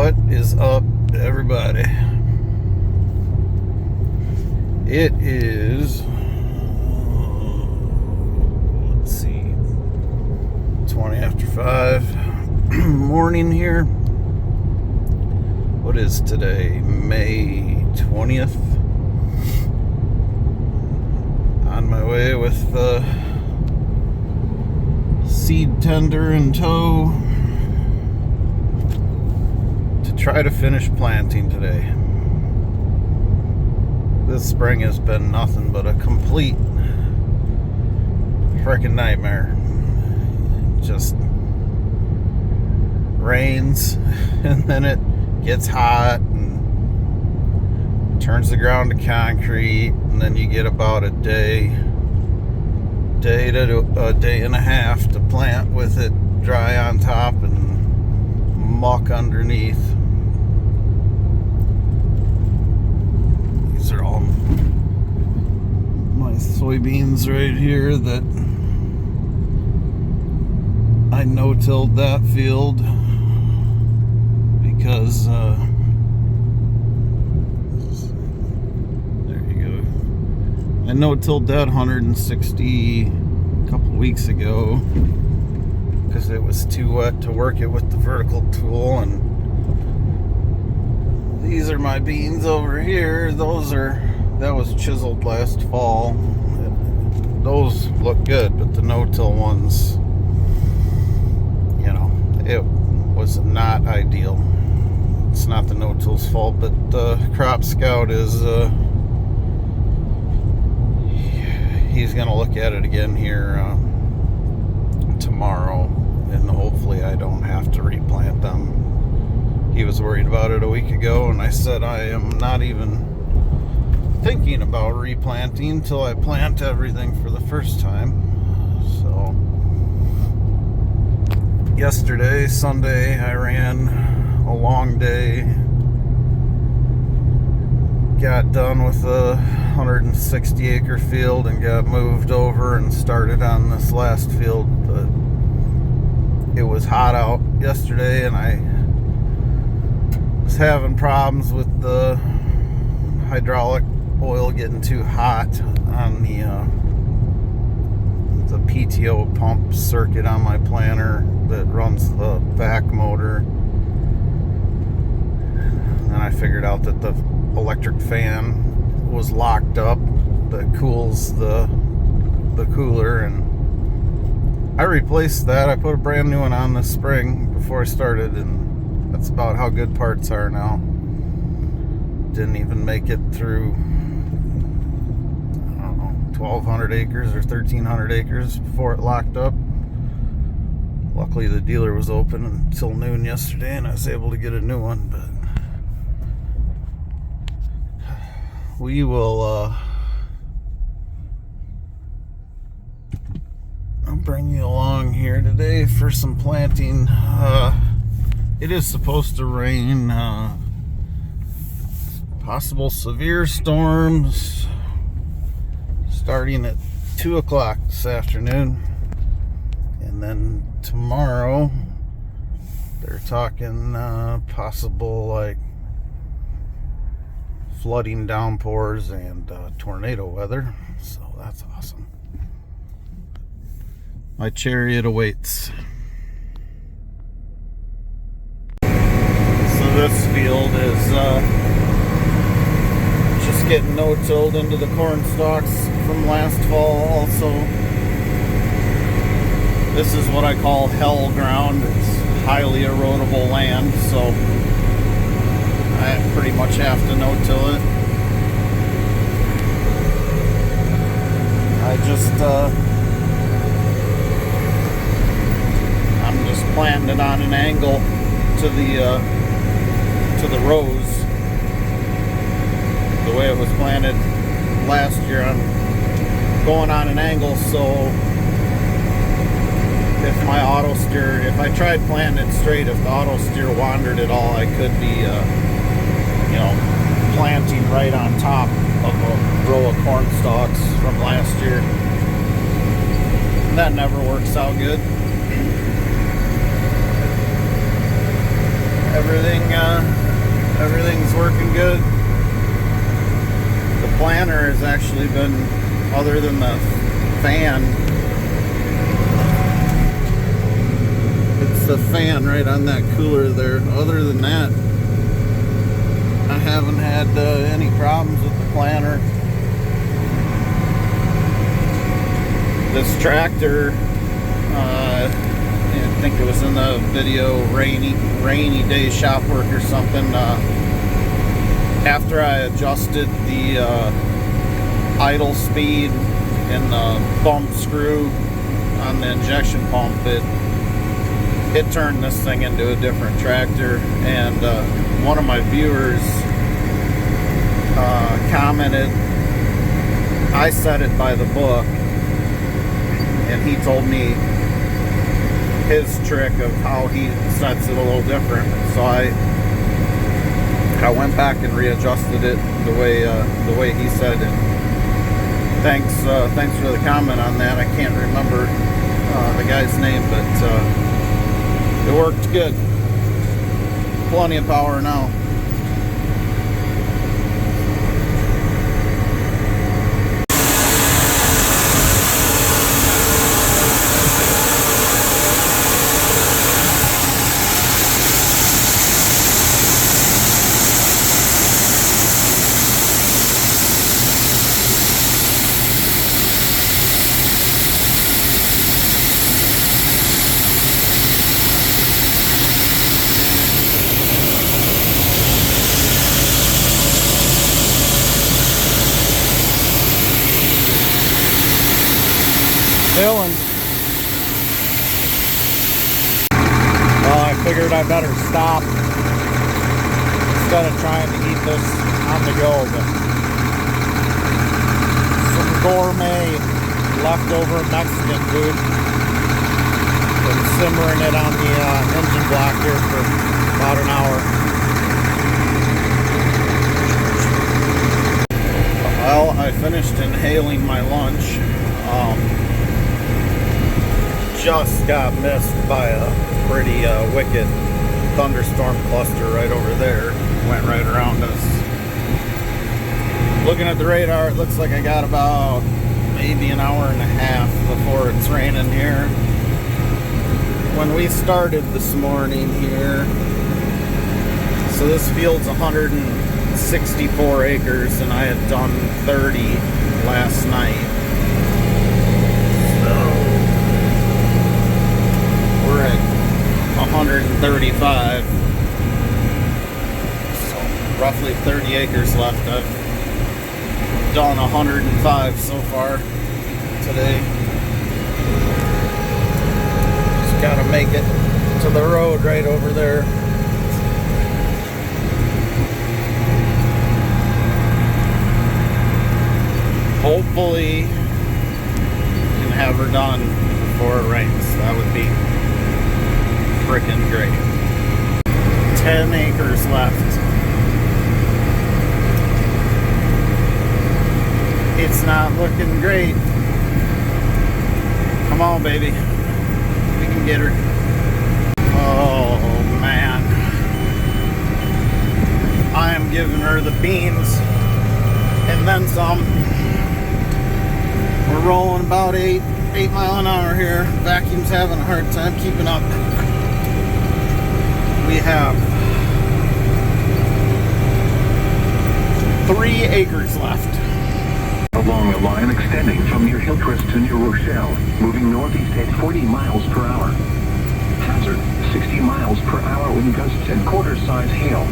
What is up, everybody? It is, let's see, 20 after 5 morning here. What is today? May 20th. On my way with the seed tender in tow to try to finish planting today. This spring has been nothing but a complete freaking nightmare. Just rains and then it gets hot and turns the ground to concrete, and then you get about a day to a day and a half to plant with it dry on top and muck underneath. These are all my soybeans right here that I no-tilled that field because there you go. I no-tilled that 160 a couple weeks ago because it was too wet to work it with the vertical tool. And these are my beans over here. That was chiseled last fall. Those look good, but the no-till ones, it was not ideal. It's not the no-till's fault, but Crop Scout is he's gonna look at it again here tomorrow, and hopefully I don't have to replant them. He was worried about it a week ago, and I said I am not even thinking about replanting till I plant everything for the first time. So yesterday, Sunday, I ran a long day. Got done with a 160 acre field and got moved over and started on this last field, but it was hot out yesterday and I was having problems with the hydraulic oil getting too hot on the PTO pump circuit on my planter that runs the back motor. And then I figured out that the electric fan was locked up that cools the cooler, and I replaced that. I put a brand new one on this spring before I started, and that's about how good parts are now. Didn't even make it through, I don't know, 1,200 acres or 1,300 acres before it locked up. Luckily the dealer was open until noon yesterday and I was able to get a new one, but we will I'll bring you along here today for some planting. It is supposed to rain, possible severe storms starting at 2 o'clock this afternoon, and then tomorrow they're talking possible like flooding, downpours, and tornado weather. So that's awesome. My chariot awaits. So this field is just getting no-tilled into the corn stalks from last fall. Also, this is what I call hell ground. It's highly erodible land, so I pretty much have to no-till it. I'm just planting it on an angle to the rows. The way it was planted last year, I'm going on an angle, so if I tried planting it straight, if the auto steer wandered at all, I could be planting right on top of a row of corn stalks from last year. And that never works out good. Everything's working good. The planter has actually been, other than the fan, it's the fan right on that cooler there. Other than that, I haven't had any problems with the planter. This tractor, I think it was in the video, rainy day shop work or something. After I adjusted the idle speed and the bump screw on the injection pump, it turned this thing into a different tractor. And one of my viewers commented, I set it by the book, and he told me his trick of how he sets it a little different. So I went back and readjusted it the way he said it. Thanks for the comment on that. I can't remember the guy's name, but it worked good. Plenty of power now. Filling. Well, I figured I better stop instead of trying to eat this on the go. But some gourmet leftover Mexican food. Been simmering it on the engine block here for about an hour. Well, I finished inhaling my lunch. Just got missed by a pretty wicked thunderstorm cluster right over there. Went right around us. Looking at the radar, it looks like I got about maybe an hour and a half before it's raining here. When we started this morning here, so this field's 164 acres, and I had done 30 last night. We're at 135, so roughly 30 acres left. I've done 105 so far today. Just gotta make it to the road right over there. Hopefully can have her done before it rains. That would be freaking great. 10 acres left. It's not looking great. Come on, baby. We can get her. Oh, man. I am giving her the beans and then some. We're rolling about 8 mile an hour here. Vacuum's having a hard time keeping up. We have 3 acres left. Along a line extending from near Hillcrest to New Rochelle, moving northeast at 40 miles per hour. Hazard, 60 miles per hour wind gusts and quarter-size hail.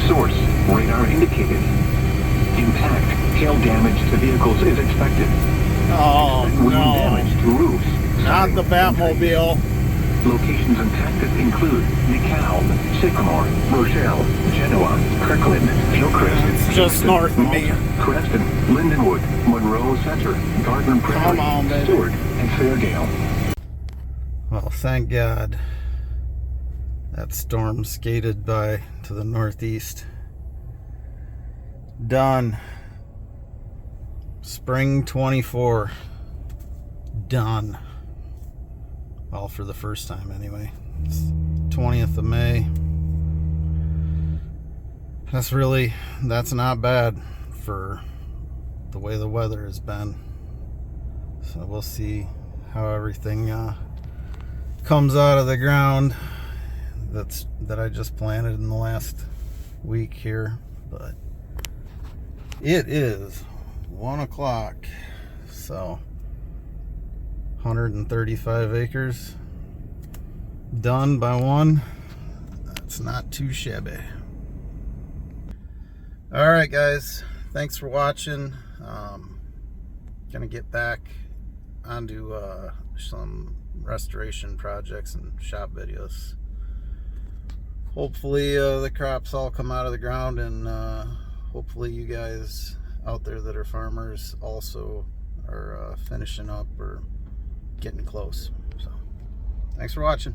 Source, radar indicated. Impact, hail damage to vehicles is expected. Oh, wind no. damage to roofs. Not the Batmobile. Locations impacted include DeKalb, Sycamore, Rochelle, Genoa, Kirkland, Hillcrest, It's just north of me. Creston, Lindenwood, Monroe Center, Gardner Prairie, Come on, baby. Stewart, and Fairdale. Well, thank God that storm skated by to the northeast. Done. Spring 24. Done. Well, for the first time anyway. It's 20th of May. that's not bad for the way the weather has been. So we'll see how everything comes out of the ground that I just planted in the last week here. But it is 1 o'clock, so 135 acres done by one. That's not too shabby. All right, guys, thanks for watching. Gonna get back onto some restoration projects and shop videos. Hopefully the crops all come out of the ground, and hopefully you guys out there that are farmers also are finishing up or getting close. So thanks for watching.